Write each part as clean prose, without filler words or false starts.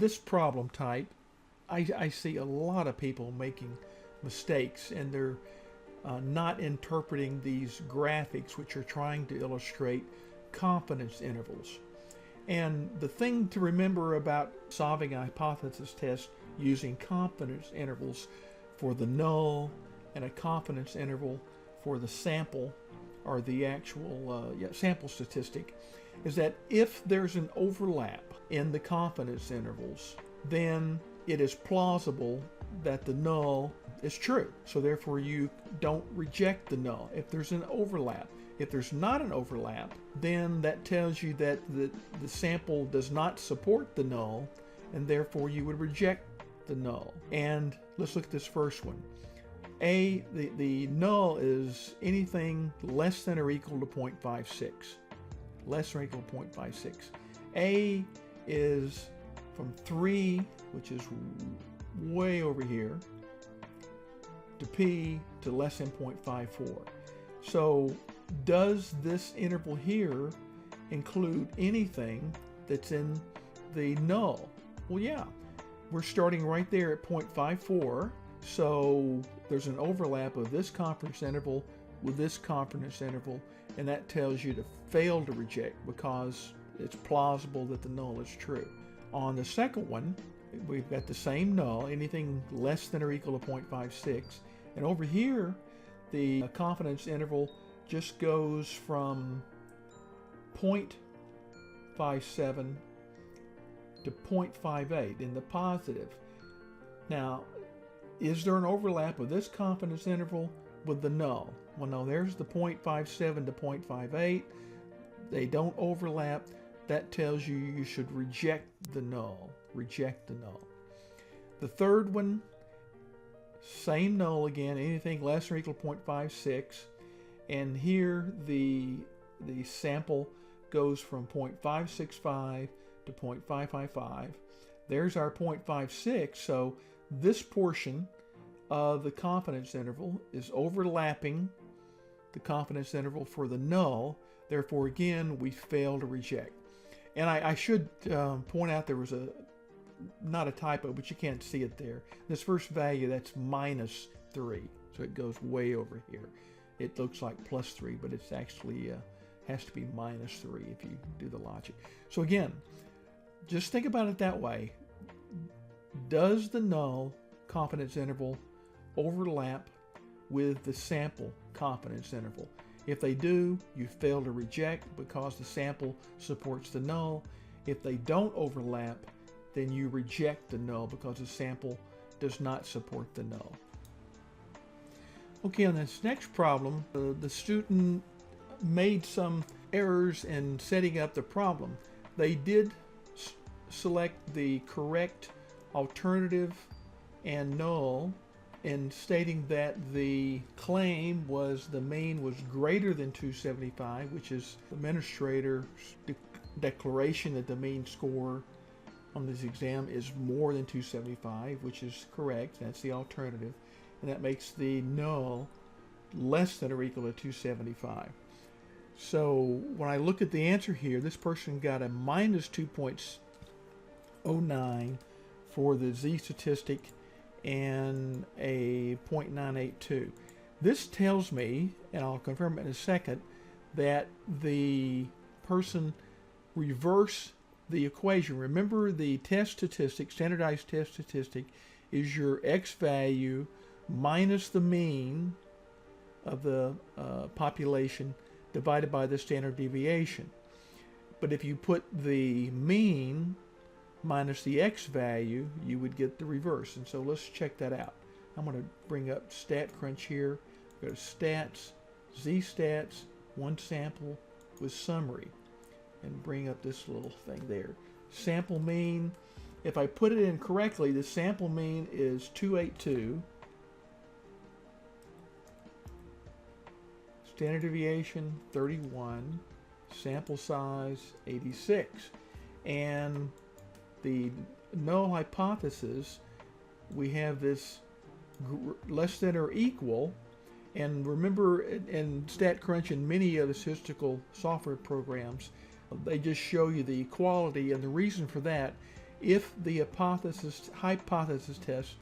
this problem type, I see a lot of people making mistakes, and they're not interpreting these graphics which are trying to illustrate confidence intervals. And the thing to remember about solving a hypothesis test using confidence intervals for the null and a confidence interval for the sample, or the actual sample statistic, is that if there's an overlap in the confidence intervals, then it is plausible that the null is true. So therefore you don't reject the null if there's an overlap. If there's not an overlap, then that tells you that the sample does not support the null, and therefore you would reject the null. And let's look at this first one. The null is anything less than or equal to 0.56. Less than or equal to 0.56. A is from 3, which is way over here, to P to less than 0.54. So does this interval here include anything that's in the null? Well, yeah. We're starting right there at 0.54. So there's an overlap of this confidence interval with this confidence interval, and that tells you to fail to reject because it's plausible that the null is true. On the second one, we've got the same null, anything less than or equal to 0.56, and over here the confidence interval just goes from 0.57 to 0.58 in the positive. Now, is there an overlap of this confidence interval with the null? Well, no, there's the 0.57 to 0.58. They don't overlap. That tells you you should reject the null. Reject the null. The third one, same null again, anything less than or equal to 0.56. And here the sample goes from 0.565 to 0.555. There's our 0.56, so this portion of the confidence interval is overlapping the confidence interval for the null. Therefore, again, we fail to reject. And I should point out there was not a typo, but you can't see it there. This first value, that's minus 3. So it goes way over here. It looks like plus 3, but it's actually has to be minus 3 if you do the logic. So again, just think about it that way. Does the null confidence interval overlap with the sample confidence interval? If they do, you fail to reject because the sample supports the null. If they don't overlap, then you reject the null because the sample does not support the null. Okay, on this next problem, the student made some errors in setting up the problem. They did select the correct alternative and null in stating that the claim was the mean was greater than 275, which is the administrator's declaration that the mean score on this exam is more than 275, which is correct. That's the alternative. And that makes the null less than or equal to 275. So when I look at the answer here, this person got a minus 2.09 for the z statistic and a 0.982. This tells me, and I'll confirm it in a second, that the person reversed the equation. Remember, the test statistic, standardized test statistic, is your x value minus the mean of the population divided by the standard deviation. But if you put the mean minus the x value, you would get the reverse. And so let's check that out. I'm going to bring up StatCrunch here. Go to Stats, Z-Stats, one sample with summary, and bring up this little thing there. Sample mean, if I put it in correctly, the sample mean is 282. Standard deviation 31, sample size 86, and the null hypothesis, we have this less than or equal. And remember, in StatCrunch and many other statistical software programs, they just show you the equality, and the reason for that if the hypothesis test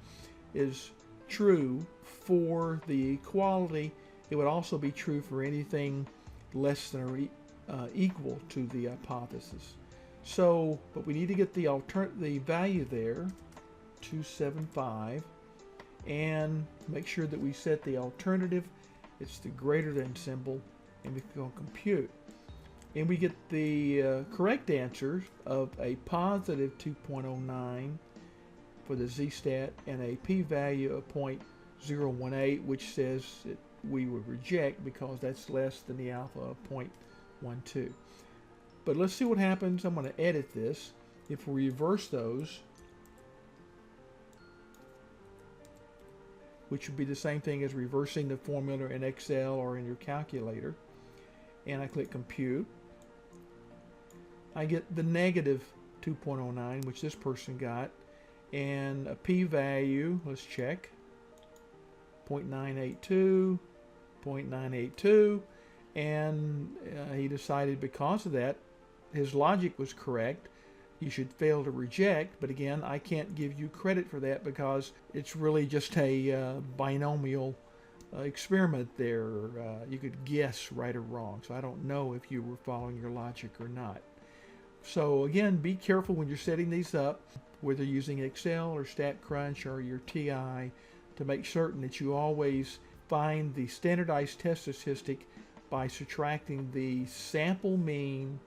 is true for the equality, it would also be true for anything less than or equal to the hypothesis. So, but we need to get the value there, 275, and make sure that we set the alternative. It's the greater than symbol, and we can go compute. And we get the correct answer of a positive 2.09 for the z-stat and a p-value of 0.018, which says that we would reject because that's less than the alpha of 0.12. But let's see what happens. I'm going to edit this. If we reverse those, which would be the same thing as reversing the formula in Excel or in your calculator, and I click compute, I get the negative 2.09, which this person got, and a p-value, let's check, 0.982, 0.982, and he decided because of that, his logic was correct. You should fail to reject, but again, I can't give you credit for that because it's really just a binomial experiment there. You could guess right or wrong, so I don't know if you were following your logic or not. So again, be careful when you're setting these up, whether using Excel or StatCrunch or your TI, to make certain that you always find the standardized test statistic by subtracting the sample mean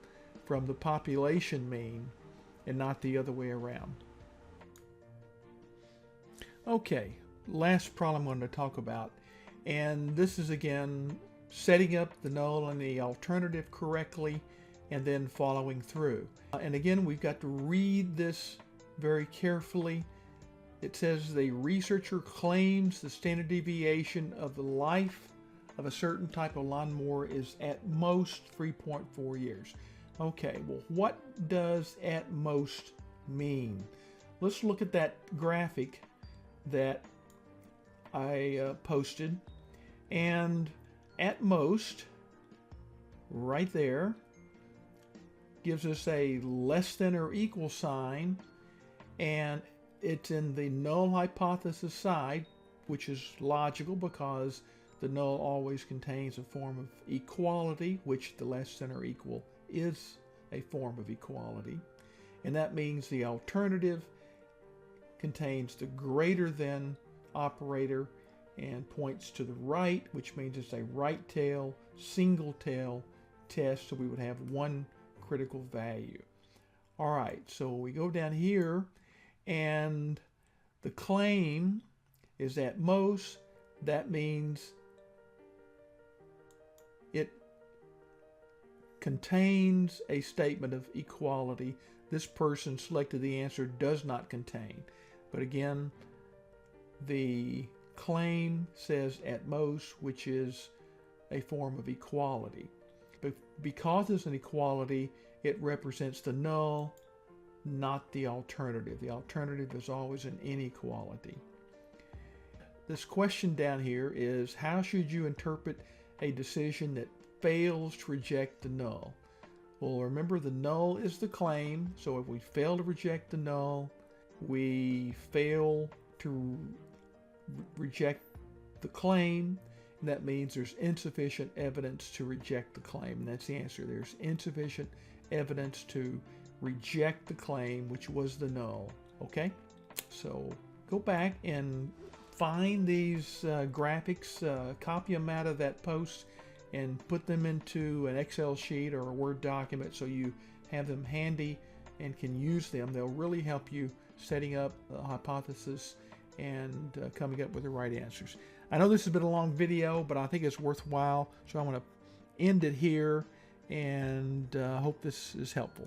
from the population mean and not the other way around. Okay, last problem I'm going to talk about, and this is again setting up the null and the alternative correctly and then following through. And again, we've got to read this very carefully. It says the researcher claims the standard deviation of the life of a certain type of lawnmower is at most 3.4 years. Okay, well, what does at most mean? Let's look at that graphic that I posted, and at most, right there, gives us a less than or equal sign, and it's in the null hypothesis side, which is logical because the null always contains a form of equality, which the less than or equal is a form of equality. And that means the alternative contains the greater than operator and points to the right, which means it's a right tail, single tail test, so we would have one critical value. All right, so we go down here, and the claim is at most. That means it contains a statement of equality. This person selected the answer does not contain. But again, the claim says at most, which is a form of equality. But because it's an equality, it represents the null, not the alternative. The alternative is always an inequality. This question down here is, how should you interpret a decision that fails to reject the null? Well, remember, the null is the claim, so if we fail to reject the null, we fail to reject the claim, and that means there's insufficient evidence to reject the claim, and that's the answer. There's insufficient evidence to reject the claim, which was the null. Okay, so go back and find these graphics, copy them out of that post, and put them into an Excel sheet or a Word document so you have them handy and can use them. They'll really help you setting up a hypothesis and coming up with the right answers. I know this has been a long video, but I think it's worthwhile, so I'm going to end it here, and hope this is helpful.